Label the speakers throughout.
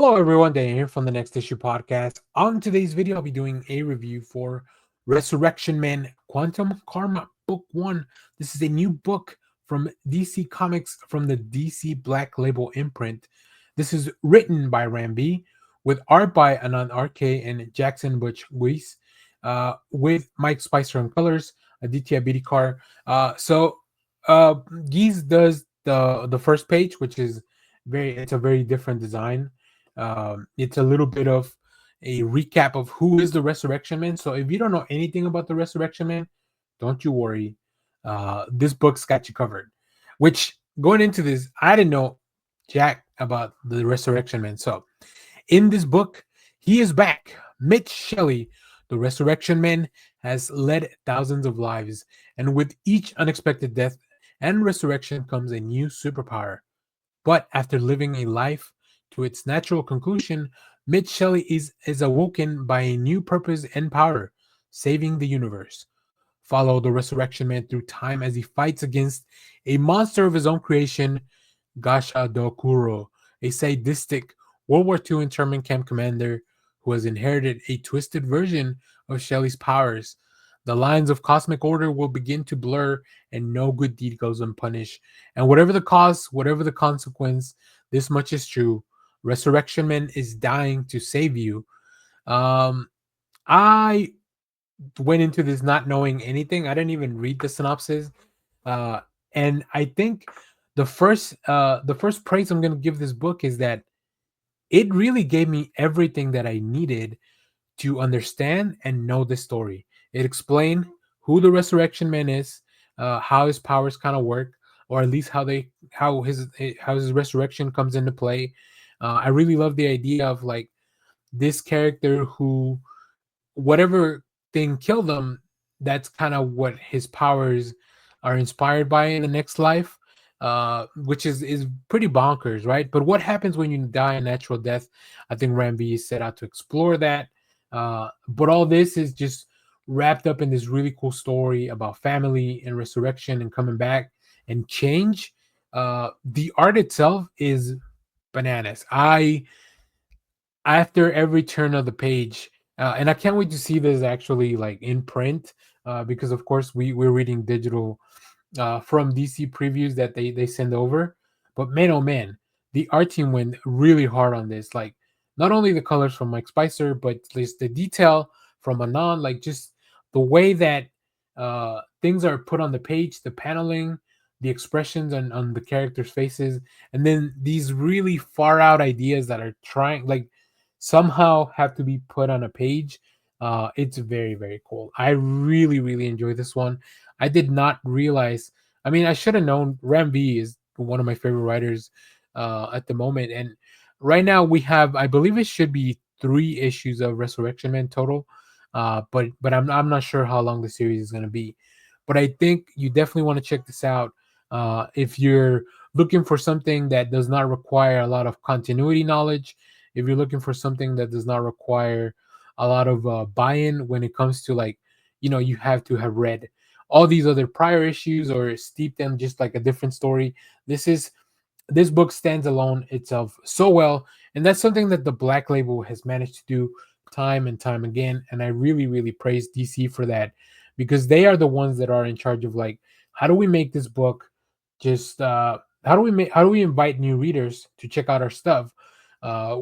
Speaker 1: Hello, everyone. Dan here from the Next Issue Podcast. On today's video, I'll be doing a review for Resurrection Man Quantum Karma Book 1. This is a new book from DC Comics from the DC Black Label imprint. This is written by Rambi with art by Anand RK and Jackson Butch Guis, with Mike Spicer on colors, Aditya Bidikar. Guis does the first page, which is it's a very different design. It's a little bit of a recap of who is the Resurrection Man. So if you don't know anything about the Resurrection Man, don't you worry. This book's got you covered. Which, going into this, I didn't know jack about the Resurrection Man. So in this book, he is back. Mitch Shelley, the Resurrection Man, has led thousands of lives, and with each unexpected death and resurrection comes a new superpower. But after living a life to its natural conclusion, Mitch Shelley is awoken by a new purpose and power, saving the universe. Follow the Resurrection Man through time as he fights against a monster of his own creation, Gasha Dokuro, a sadistic World War II internment camp commander who has inherited a twisted version of Shelley's powers. The lines of cosmic order will begin to blur, and no good deed goes unpunished. And whatever the cause, whatever the consequence, this much is true. Resurrection Man is dying to save you. I went into this not knowing anything. I didn't even read the synopsis. And I think the first praise I'm gonna give this book is that it really gave me everything that I needed to understand and know the story. It explained who the Resurrection Man is, how his powers kind of work, or at least how his resurrection comes into play. I really love the idea of like this character who, whatever thing killed him, that's kind of what his powers are inspired by in the next life, which is pretty bonkers, right? But what happens when you die a natural death? I think Rambi set out to explore that. But all this is just wrapped up in this really cool story about family and resurrection and coming back and change. The art itself is bananas. I After every turn of the page, and I can't wait to see this actually like in print, because of course we're reading digital from DC previews that they send over. But man, oh man, the art team went really hard on this. Like not only the colors from Mike Spicer, but just the detail from Anon, like just the way that things are put on the page, the paneling, the expressions on the characters' faces, and then these really far out ideas that are trying like somehow have to be put on a page. It's very, very cool. I really, really enjoy this one. I did not realize. I mean, I should have known. Ram V is one of my favorite writers at the moment, and right now we have, I believe, it should be 3 issues of Resurrection Man total. But I'm not sure how long the series is going to be. But I think you definitely want to check this out if you're looking for something that does not require a lot of continuity knowledge. If you're looking for something that does not require a lot of buy-in when it comes to like, you have to have read all these other prior issues or steep them just like a different story. This book stands alone itself so well, and that's something that the Black Label has managed to do time and time again. And I really, really praise DC for that, because they are the ones that are in charge of like, how do we make this book just how do we invite new readers to check out our stuff, uh,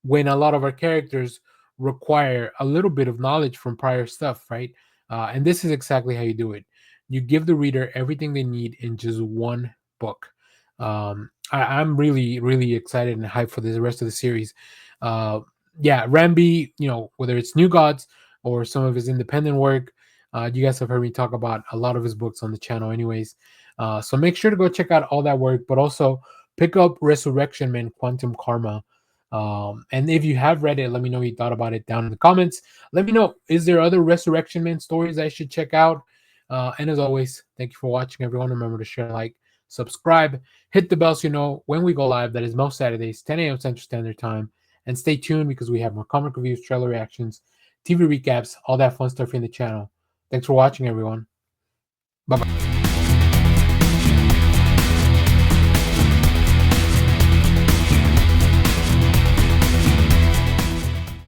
Speaker 1: when a lot of our characters require a little bit of knowledge from prior stuff, right? And this is exactly how you do it. You give the reader everything they need in just one book. I'm really, really excited and hyped for the rest of the series. Uh, yeah, Rambi, whether it's New Gods or some of his independent work, you guys have heard me talk about a lot of his books on the channel, anyways. So make sure to go check out all that work, but also pick up Resurrection Man Quantum Karma. And if you have read it, let me know what you thought about it down in the comments. Let me know, is there other Resurrection Man stories I should check out? And as always, thank you for watching, everyone. Remember to share, like, subscribe, hit the bell so you know when we go live. That is most Saturdays, 10 a.m. Central Standard Time. And stay tuned because we have more comic reviews, trailer reactions, TV recaps, all that fun stuff in the channel. Thanks for watching, everyone. Bye-bye.